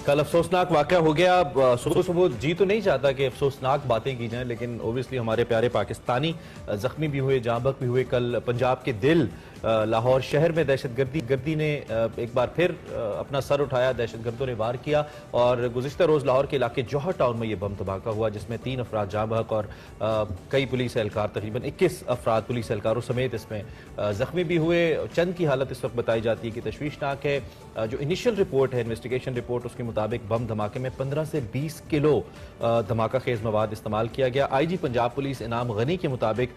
कल अफसोसनाक वाक़या हो गया। सुबह सुबह जी तो नहीं चाहता कि अफसोसनाक बातें की जाएं, लेकिन ओबियसली हमारे प्यारे पाकिस्तानी जख्मी भी हुए, जाँ बहक भी हुए। कल पंजाब के दिल लाहौर शहर में दहशतगर्दी ने एक बार फिर अपना सर उठाया। दहशतगर्दों ने वार किया और गुज़िश्ता रोज़ लाहौर के इलाके जौहर टाउन में ये बम धमाका हुआ, जिसमें 3 अफराद जाँ बहक और कई पुलिस एहलकार, तकरीबन 21 अफराद पुलिस एहलकारों समेत इसमें जख्मी भी हुए। चंद की हालत इस वक्त बताई जाती है कि तशवीशनाक है। जो इनिशियल रिपोर्ट है, इन्वेस्टिगेशन रिपोर्ट, उसके मुताबिक बम धमाके में 15 से 20 किलो धमाका खेज मवाद इस्तेमाल किया गया। आईजी पंजाब पुलिस इनाम गनी के मुताबिक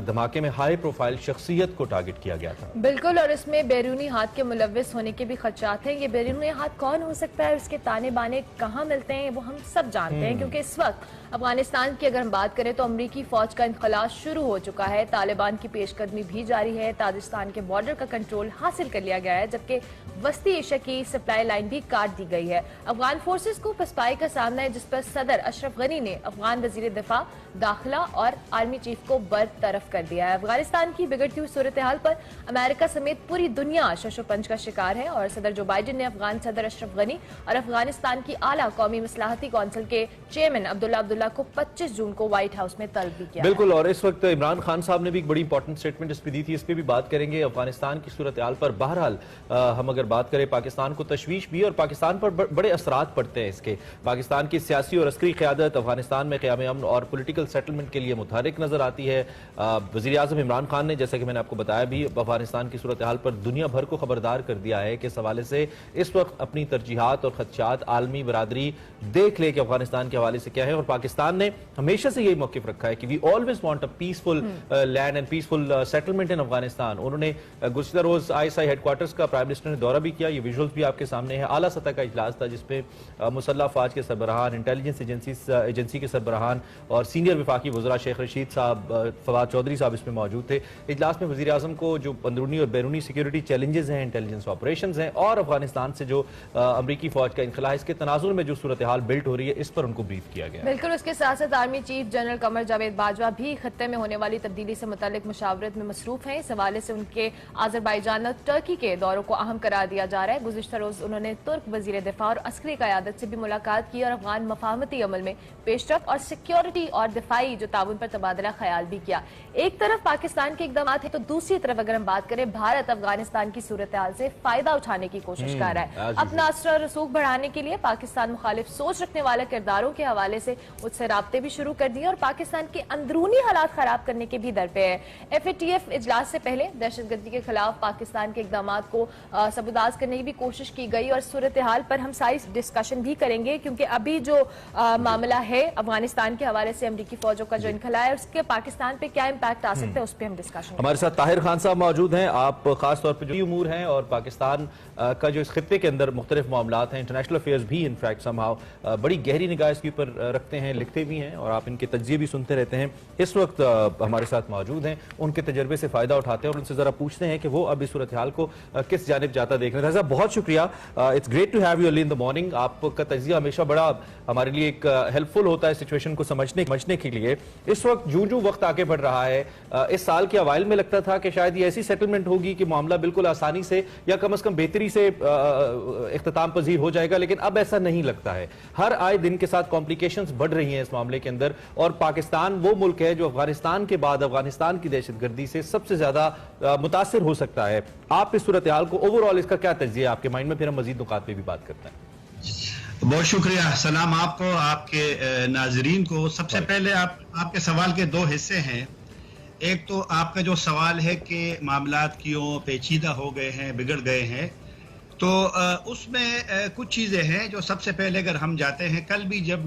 धमाके में हाई प्रोफाइल शख्सियत को टारगेट किया गया था। बिल्कुल, और इसमें बैरूनी हाथ के मुलव्विस होने के भी खदशात हैं। ये बैरूनी हाथ कौन हो सकता है, उसके ताने बाने कहाँ मिलते हैं, वो हम सब जानते हैं, क्योंकि इस वक्त अफगानिस्तान की अगर हम बात करें तो अमरीकी फौज का इनखला शुरू हो चुका है। तालिबान की पेशकदमी भी जारी है। ताजिकिस्तान के बॉर्डर का कंट्रोल हासिल कर लिया गया है, जबकि वस्ती एशिया की सप्लाई लाइन भी काट दी गई है। अफगान फोर्सेस को पसपाई का सामना है, जिस पर सदर अशरफ गनी ने अफगान वजीर दिफा, दाखिला और आर्मी चीफ को बरतरफ कर दिया है। अफगानिस्तान की बिगड़ती हुई सूरत हाल पर अमेरिका समेत पूरी दुनिया शशोपंज का शिकार है और सदर जो बाइडेन ने अफगान सदर अशरफ गनी और अफगानिस्तान की आला कौमी मसलाहती कौंसिल के चेयरमैन अब्दुल्ला को 25 जून को व्हाइट हाउस में तलब भी किया। बिल्कुल, और इस वक्त इमरान खान साहब ने भी एक बड़ी इंपॉर्टेंट स्टेटमेंट इस पर दी थी, इस पर भी बात करेंगे। अफगानिस्तान की सूरत हाल पर बहरहाल हम अगर बात करें, पाकिस्तान को तशवीश भी और पाकिस्तान पर बड़े असरात पड़ते हैं इसके। पाकिस्तान की सियासी और अस्करी क़यादत अफगानिस्तान में क़याम अमन और पोलिटिकल सेटलमेंट के लिए मुतहरिक नजर आती है। वज़ीर आज़म इमरान खान ने, जैसा कि मैंने आपको बताया, भी अफगानिस्तान की सूरत हाल पर दुनिया भर को खबरदार कर दिया है कि इस हवाले से इस वक्त अपनी तरजीहात और खदशात आलमी बरादरी देख ले कि अफगानिस्तान के हवाले से क्या है। और पाकिस्तान ने हमेशा से यही मौक़िफ़ रखा है कि we always want a peaceful land and peaceful settlement in Afghanistan. उन्होंने गुज़िश्ता रोज ISI हेडक्वार्टर्स का प्राइम मिनिस्टर ने दौरा भी किया। ये विजुअल्स भी आपके सामने है। आला सतह का इजलास था, जिसपे मुसल्लह फ़ौज के सरबराहान, इंटेलिजेंस एजेंसी के सरबराहान और सीनियर वफाकी वज़रा शेख रशीद साहब, फवाद चौधरी साहब इसमें मौजूद थे। इजलास में वज़ीर आज़म को जो अंदरूनी और बैरूनी सिक्योरिटी चैलेंजेस हैं, इंटेलिजेंस ऑपरेशंस हैं और अफगानिस्तान से जो अमरीकी फ़ौज का इनखला, इसके तनाजुर में जो सूरत हाल बिल्ट हो रही है, इस पर उनको ब्रीफ किया गया। बिल्कुल, उसके साथ साथ army chief general Qamar Javed Bajwa भी खत्ते में होने वाली तब्दीली से मुतालिक मुशावरत में मसरूफ हैं। इस हवाले से उनके आज़रबाईजान और टर्की के दौरों को अहम करार दिया जा रहा है। गुज़िश्ता रोज उन्होंने तुर्क वज़ीर दिफा और अस्करी क़यादत से भी मुलाकात की और अफगान मफाहमती अमल में पेशरफ और सिक्योरिटी और दिफाई जो ताउन पर तबादला ख्याल भी किया। एक तरफ पाकिस्तान के इक़दाम है तो दूसरी तरफ अगर हम बात करें, भारत अफगानिस्तान की सूरत हाल से फायदा उठाने की कोशिश कर रहा है। अपना असर और रसूख बढ़ाने के लिए पाकिस्तान मुखालिफ सोच रखने वाले किरदारों के हवाले से उससे राब्ते भी शुरू कर दिए और पाकिस्तान के अंदरूनी हालात खराब करने के भी दर पे है। FATF इजलास से पहले दहशतगर्दी के खिलाफ पाकिस्तान के इक़दामात को सबूदाज करने की भी कोशिश की गई और सूरत हाल पर हम सारी डिस्कशन भी करेंगे, क्योंकि अभी जो मामला है अफगानिस्तान के हवाले से अमरीकी फौजों का जो इनखला है उसके पाकिस्तान पे क्या इम्पैक्ट आ सकता है, उस पर हम डिस्कशन। हमारे साथ ताहिर खान साहब मौजूद हैं। आप खास तौर पर जो उमूर हैं और पाकिस्तान का जो इस खित्ते के अंदर मुख्तलिफ मामलात हैं, इंटरनेशनल अफेयर्स भी इनफैक्ट समहाउ बड़ी गहरी निगाह इसके ऊपर रखते हैं, लिखते भी हैं और आप इनके तज्जिए भी सुनते रहते हैं। इस वक्त हमारे साथ मौजूद हैं, उनके तजर्बे से फ़ायदा उठाते हैं और उनसे ज़रा पूछते हैं कि वो अब इस सूरत हाल को किस जानिब जाता देख रहे हैं। रज़ा, बहुत शुक्रिया, it's great to have you early in the morning. आपका तज्जिया हमेशा बड़ा हमारे लिए एक हेल्पफुल होता है सिचुएशन को समझने के लिए। इस वक्त जो वक्त आगे बढ़ रहा है, इस साल के अवाइल में लगता था कि शायद ये ऐसी सेटलमेंट होगी कि मामला बिल्कुल आसानी से या कम से कम बेहतरी से इख्तिताम पजीर हो जाएगा, लेकिन अब ऐसा नहीं लगता है। हर आए दिन के साथ कॉम्प्लिकेशंस बढ़ रही हैं इस मामले के अंदर और पाकिस्तान वो मुल्क है जो अफगानिस्तान के बाद अफगानिस्तान की दहशतगर्दी से सबसे ज्यादा मुतासिर हो सकता है। आप इस सूरत हाल को ओवरऑल इसका क्या तज्जिया है आपके माइंड में, फिर हम मजीद नुकात पे भी बात करते हैं। बहुत शुक्रिया। सलाम आपको, आपके नाजरीन को। सबसे पहले आपके सवाल के 2 हिस्से हैं। एक तो आपका जो सवाल है कि मामलात क्यों पेचीदा हो गए हैं, बिगड़ गए हैं, तो उसमें कुछ चीज़ें हैं जो सबसे पहले अगर हम जाते हैं, कल भी जब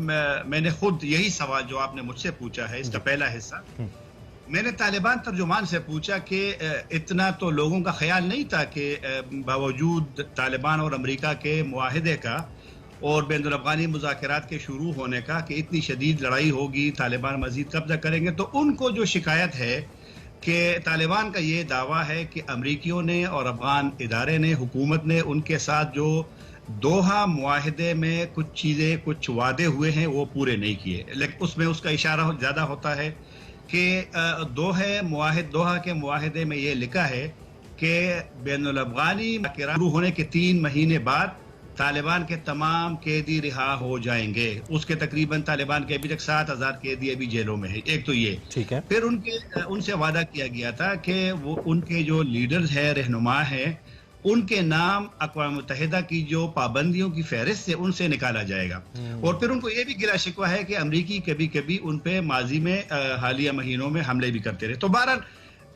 मैंने खुद यही सवाल जो आपने मुझसे पूछा है, इसका पहला हिस्सा मैंने तालिबान तर्जुमान से पूछा कि इतना तो लोगों का ख्याल नहीं था कि बावजूद तालिबान और अमेरिका के मुआहदे का और बैनुल अफ़गानी मुज़ाकरात के शुरू होने का कि इतनी शदीद लड़ाई होगी, तालिबान मज़ीद कब्जा करेंगे, तो उनको जो शिकायत है कि तालिबान का ये दावा है कि अमरीकियों ने और अफ़गान इदारे ने, हुकूमत ने उनके साथ जो दोहा मुआहदे में कुछ चीज़ें, कुछ वादे हुए हैं वो पूरे नहीं किए। लेकिन उसमें उसका इशारा ज़्यादा होता है कि दोहा के मुआहदे में ये लिखा है कि बैनुल अफ़गानी शुरू होने के 3 महीने बाद तालिबान के तमाम कैदी रिहा हो जाएंगे। उसके तकरीबन तालिबान के अभी तक 7,000 कैदी अभी जेलों में है। एक तो ये ठीक है। फिर उनसे वादा किया गया था कि वो उनके जो लीडर्स है, रहनुमा है, उनके नाम अक़वाम मुत्तहिदा की जो पाबंदियों की फहरिस्त है उनसे निकाला जाएगा। और फिर उनको ये भी गिला शिकवा है कि अमरीकी कभी कभी उन पे माजी में हालिया महीनों में हमले भी करते रहे। तो बहरहाल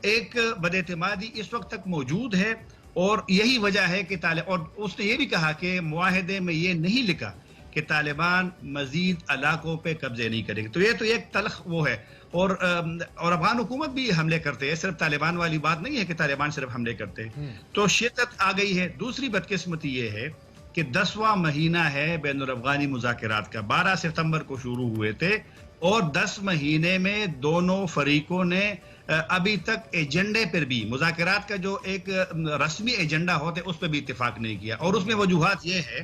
एक बदएतमादी इस वक्त तक मौजूद है और यही वजह है कि और उसने ये भी कहा कि मुआहदे में ये नहीं लिखा कि तालिबान मजीद इलाकों पे कब्जे नहीं करेंगे। तो ये तो एक तल्ख वो है। और अफगान हुकूमत भी हमले करते हैं, सिर्फ तालिबान वाली बात नहीं है कि तालिबान सिर्फ हमले करते हैं। तो शिद्दत आ गई है। दूसरी बदकिस्मती ये है कि 10वां महीना है बैनुल अफ़गानी मुज़ाकरात का, 12 सितंबर को शुरू हुए थे और 10 महीने में दोनों फरीकों ने अभी तक एजेंडे पर भी, मुज़ाकरात का जो एक रस्मी एजेंडा होता है उस पर भी इत्तेफाक नहीं किया। और उसमें वजूहात ये है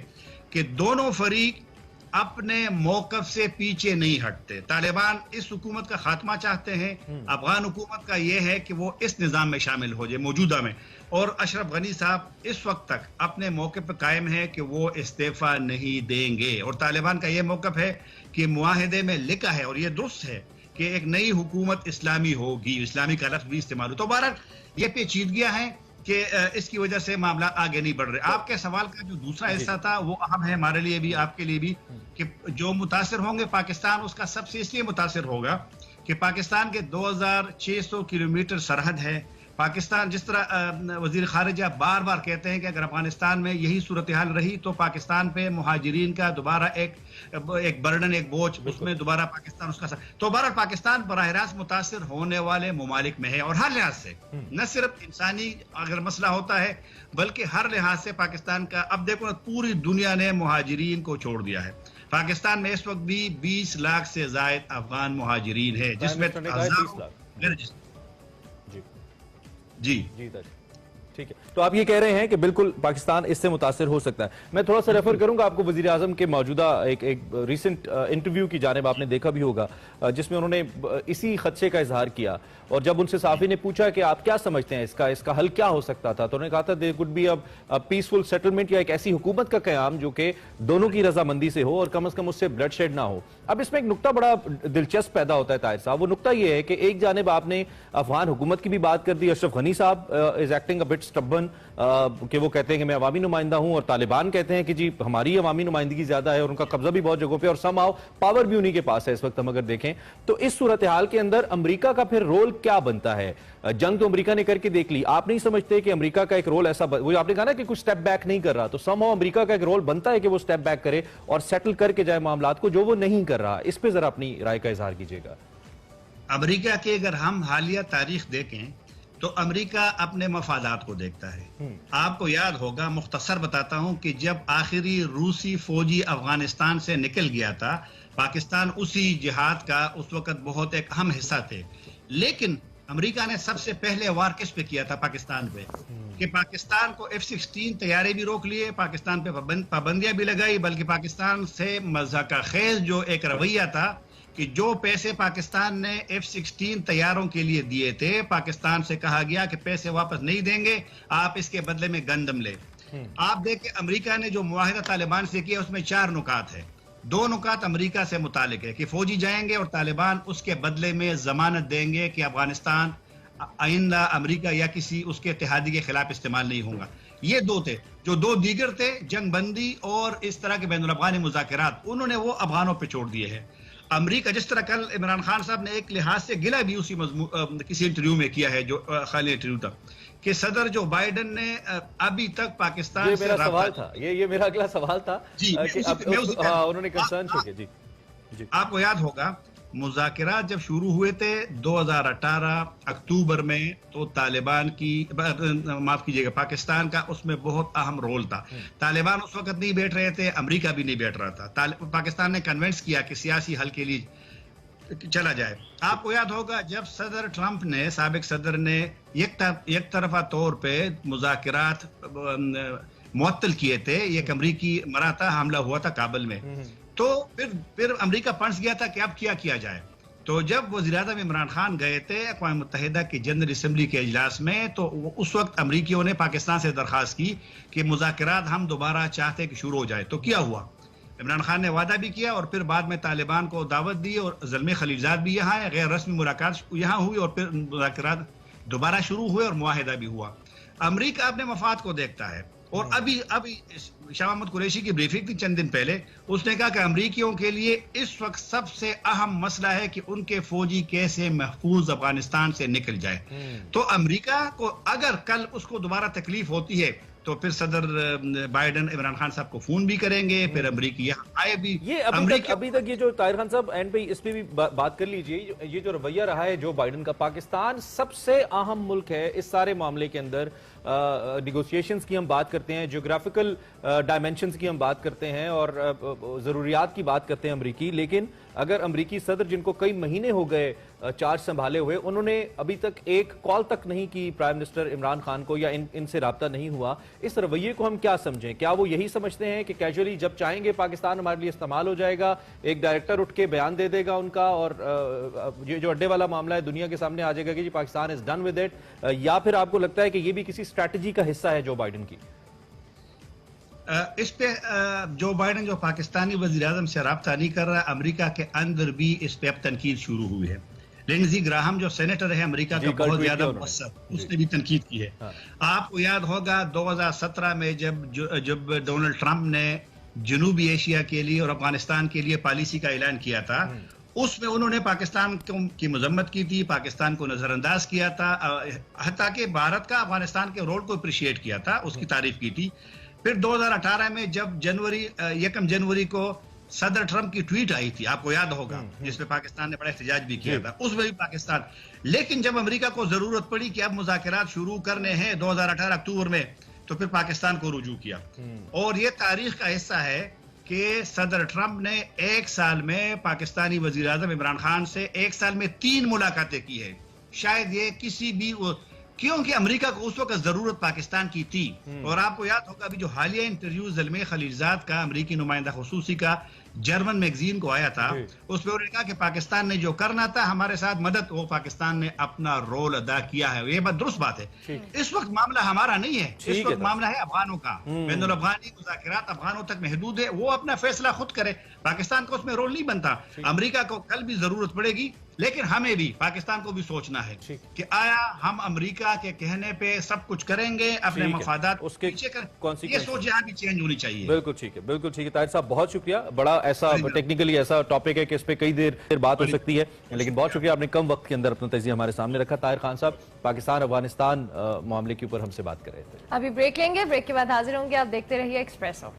कि दोनों फरीक अपने मौकफ से पीछे नहीं हटते। तालिबान इस हुकूमत का खात्मा चाहते हैं, अफगान हुकूमत का यह है कि वो इस निज़ाम में शामिल हो जाए मौजूदा में। और अशरफ गनी साहब इस वक्त तक अपने मौक़िफ़ पर कायम है कि वो इस्तीफ़ा नहीं देंगे। और तालिबान का यह मौक़िफ़ है कि मुआहदे में लिखा है और ये दुरुस्त है कि एक नई हुकूमत इस्लामी होगी, इस्लामी का लफ्ज़ भी इस्तेमाल हो। तो बहरहाल ये पेचीदगियाँ हैं कि इसकी वजह से मामला आगे नहीं बढ़ रहे। आपके सवाल का जो दूसरा हिस्सा था वो अहम है हमारे लिए भी, आपके लिए भी, कि जो मुतासिर होंगे पाकिस्तान, उसका सबसे इसलिए मुतासिर होगा कि पाकिस्तान के 2600 किलोमीटर सरहद है। पाकिस्तान, जिस तरह वजीर खारिजा बार बार कहते हैं कि अगर अफगानिस्तान में यही सूरत हाल रही तो पाकिस्तान पे मुहाजिरीन का दोबारा एक बर्डन, एक बोझ, उसमें दोबारा पाकिस्तान उसका तो बहरहाल पाकिस्तान बराह रास्त मुतासिर होने वाले ममालिक में है। और हर लिहाज से, न सिर्फ इंसानी अगर मसला होता है बल्कि हर लिहाज से पाकिस्तान का, अब देखो पूरी दुनिया ने मुहाजिरीन को छोड़ दिया है। पाकिस्तान में इस वक्त भी 20 लाख से ज्यादा अफगान मुहाजिरीन है, जिसमें जी ठीक है। तो आप ये कह रहे हैं कि बिल्कुल पाकिस्तान इससे मुतासिर हो सकता है। मैं थोड़ा सा रेफर करूंगा आपको वजीर आजम के मौजूदा एक रिसेंट इंटरव्यू की जानिब, आपने देखा भी होगा, जिसमें उन्होंने इसी खदशे का इजहार किया। और जब उनसे साफी ने पूछा कि आप क्या समझते हैं इसका हल क्या हो सकता था, तो उन्होंने कहा था there could be a peaceful settlement, या एक ऐसी हुकूमत का कयाम जो कि दोनों की रजामंदी से हो और कम से कम उससे ब्लड शेड ना हो। अब इसमें एक नुक्ता बड़ा दिलचस्प पैदा होता है ताहिर साहब। वो नुक्ता ये है कि एक जानिब आपने अफगान हुकूमत की भी बात कर दी, अशरफ गनी साहब is acting a bit stubborn, कि वो कहते हैं कि मैं अवामी नुमाइंदा हूं, और तालिबान कहते हैं कि जी हमारी अवामी नुमाइंदगी ज्यादा है और उनका कब्जा भी बहुत जगहों पे, और समहाउ पावर भी उन्हीं के पास है इस वक्त हम अगर देखें। तो इस सूरत हाल के अंदर अमेरिका का फिर रोल क्या बनता है? जंग तो अमेरिका ने करके देख ली, आप नहीं समझते कि अमेरिका का एक रोल ऐसा, वो आपने कहा ना कि कुछ स्टेप बैक नहीं कर रहा, तो समहाउ अमेरिका का एक रोल बनता है कि वो स्टेप बैक करे और सेटल करके जाए मामलात को, जो वो नहीं कर रहा। इस पे जरा अपनी राय का इजहार कीजिएगा। अमेरिका की अगर हम हालिया तारीख देखें तो अमेरिका अपने मफादात को देखता है। आपको याद होगा, मुख्तसर बताता हूं, कि जब आखिरी रूसी फौजी अफगानिस्तान से निकल गया था, पाकिस्तान उसी जिहाद का उस वक्त बहुत एक अहम हिस्सा थे। लेकिन अमेरिका ने सबसे पहले वार किस पे किया था? पाकिस्तान पे, कि पाकिस्तान को F-16 तैयारे भी रोक लिए, पाकिस्तान पे पाबंदियां भी लगाई, बल्कि पाकिस्तान से मज़ाक़ाखेज़ जो एक रवैया था कि जो पैसे पाकिस्तान ने F-16 तैयारों के लिए दिए थे, पाकिस्तान से कहा गया कि पैसे वापस नहीं देंगे, आप इसके बदले में गंदम ले। आप देखें अमेरिका ने जो मुआहिदा तालिबान से किया उसमें 4 नुकात है। 2 नुकात अमेरिका से मुतालिक है कि फौजी जाएंगे और तालिबान उसके बदले में जमानत देंगे कि अफगानिस्तान आइंदा अमेरिका या किसी उसके इत्तेहादी के खिलाफ इस्तेमाल नहीं होगा। ये 2 थे। जो 2 दीगर थे, जंग बंदी और इस तरह के बैनुल अफ़गानी मुज़ाकरात, उन्होंने वो अफगानों पे छोड़ दिए हैं। अमेरिका, जिस तरह कल इमरान खान साहब ने एक लिहाज से गिला भी उसी किसी इंटरव्यू में किया है, जो खाली इंटरव्यू था, कि सदर जो बाइडन ने अभी तक पाकिस्तान ये मेरा सवाल था, ये मेरा अगला सवाल था जी, उन्होंने कंसर्न शो किया जी। आपको याद होगा मुज़ाकरात जब शुरू हुए थे 2018 अक्टूबर में, तो तालिबान की, माफ कीजिएगा, पाकिस्तान का उसमें बहुत अहम रोल था। तालिबान उस वक्त नहीं बैठ रहे थे, अमेरिका भी नहीं बैठ रहा था। पाकिस्तान ने कन्विंस किया कि सियासी हल के लिए चला जाए। आपको याद होगा जब सदर ट्रंप ने, साबिक सदर ने एक तरफा तौर पे मुज़ाकरात मुअत्तल किए थे, एक अमरीकी मराठा हमला हुआ था काबुल में, तो फिर अमेरिका फंस गया था कि अब क्या किया जाए। تو جب وزیر اعظم عمران خان گئے تھے اقوام متحدہ کی جنرل اسمبلی کے اجلاس میں تو اس وقت امریکیوں نے پاکستان سے درخواست کی کہ مذاکرات ہم دوبارہ چاہتے کہ شروع ہو جائے. تو کیا ہوا؟ عمران خان نے وعدہ بھی کیا اور پھر بعد میں طالبان کو دعوت دی اور زلمے خلیلزاد بھی یہاں ہے, غیر رسمی ملاقات یہاں ہوئی اور پھر مذاکرات دوبارہ شروع ہوئے اور معاہدہ بھی ہوا. امریکہ اپنے مفاد کو دیکھتا ہے اور ابھی شاہ محمود قریشی کی بریفنگ تھی چند دن پہلے, اس نے کہا کہ امریکیوں کے لیے اس وقت سب سے اہم مسئلہ ہے کہ ان کے فوجی کیسے محفوظ افغانستان سے نکل جائے. تو امریکہ کو اگر کل اس کو دوبارہ تکلیف ہوتی ہے تو پھر صدر بائیڈن عمران خان صاحب کو فون بھی کریں گے, پھر امریکی یہاں آئے بھی. یہ ابھی تک یہ جو طاہر خان صاحب اینڈ پہ اس پہ بھی بات کر لیجئے, یہ جو رویہ رہا ہے جو بائیڈن کا, پاکستان سب سے اہم ملک ہے اس سارے معاملے کے اندر. نیگوسیشنز کی ہم بات کرتے ہیں, جیوگرافیکل ڈائمنشنز کی ہم بات کرتے ہیں اور ضروریات کی بات کرتے ہیں امریکی, لیکن اگر امریکی صدر جن کو کئی مہینے ہو گئے چارج سنبھالے ہوئے, انہوں نے ابھی تک ایک کال تک نہیں کی پرائم منسٹر عمران خان کو یا ان سے رابطہ نہیں ہوا, اس رویے کو ہم کیا سمجھیں؟ کیا وہ یہی سمجھتے ہیں کہ کیجولی جب چاہیں گے پاکستان ہمارے لیے استعمال ہو جائے گا, ایک ڈائریکٹر اٹھ کے بیان دے دے گا ان کا اور یہ جو اڈے والا معاملہ ہے دنیا کے سامنے آ جائے گا کہ جی Pakistan is done with it, یا پھر آپ کو لگتا ہے کہ یہ بھی کسی اسٹریٹجی کا حصہ ہے جو بائیڈن کی؟ اس پہ جو بائیڈن جو پاکستانی وزیر اعظم سے رابطہ نہیں کر رہا, امریکہ کے اندر بھی اس پہ اب تنقید شروع ہوئی ہے. لنڈزی گراہم جو سینیٹر ہے امریکہ کا بہت زیادہ مؤثر, اس نے بھی تنقید کی ہے. آپ کو یاد ہوگا 2017 میں جب ڈونلڈ ٹرمپ نے جنوبی ایشیا کے لیے اور افغانستان کے لیے پالیسی کا اعلان کیا تھا, اس میں انہوں نے پاکستان کی مذمت کی تھی, پاکستان کو نظر انداز کیا تھا, حتیٰ کہ بھارت کا افغانستان کے رول کو اپریشیٹ کیا تھا, اس کی تعریف کی تھی. پھر 2018 میں جب 1 جنوری کو صدر ٹرمپ کی ٹویٹ آئی تھی, آپ کو یاد ہوگا, جس پہ پاکستان نے بڑا احتجاج بھی کیا تھا, اس میں بھی پاکستان. لیکن جب امریکہ کو ضرورت پڑی کہ اب مذاکرات شروع کرنے ہیں 2018 اکتوبر میں, تو پھر پاکستان کو رجوع کیا. اور یہ تاریخ کا حصہ ہے کہ صدر ٹرمپ نے 1 سال میں پاکستانی وزیر اعظم عمران خان سے 1 سال میں 3 ملاقاتیں کی ہے. شاید یہ کسی بھی, کیونکہ امریکہ کو اس وقت ضرورت پاکستان کی تھی. اور آپ کو یاد ہوگا ابھی جو حالیہ انٹرویو زلمے خلیلزاد کا, امریکی نمائندہ خصوصی کا, جرمن میگزین کو آیا تھا, اس پہ انہوں نے کہا کہ پاکستان نے جو کرنا تھا ہمارے ساتھ مدد, وہ پاکستان نے اپنا رول ادا کیا ہے. یہ بات درست بات ہے. اس وقت معاملہ ہمارا نہیں ہے, اس وقت معاملہ ہے افغانوں کا. بین الافغانی مذاکرات افغانوں تک محدود ہے, وہ اپنا فیصلہ خود کرے, پاکستان کو اس میں رول نہیں بنتا. امریکہ کو کل بھی ضرورت پڑے گی, لیکن ہمیں بھی پاکستان کو بھی سوچنا ہے کہ آیا ہم امریکہ کے کہنے پہ سب کچھ کریں گے, اپنے مفادات اس کے پیچھے کر, یہ سوچ یہاں بھی چینج ہونی چاہیے. بالکل ٹھیک ہے, بالکل ٹھیک ہے. طاہر صاحب بہت شکریہ, بڑا ایسا ٹیکنیکلی ایسا ٹاپک ہے کہ اس پہ کئی دیر بات ہو سکتی ہے, لیکن بہت شکریہ, آپ نے کم وقت کے اندر اپنا تجزیہ ہمارے سامنے رکھا. طاہر خان صاحب پاکستان افغانستان معاملے کے اوپر ہم سے بات کر رہے تھے. ابھی بریک لیں گے, بریک کے بعد حاضر ہوں گے, آپ دیکھتے رہیے ایکسپریسو.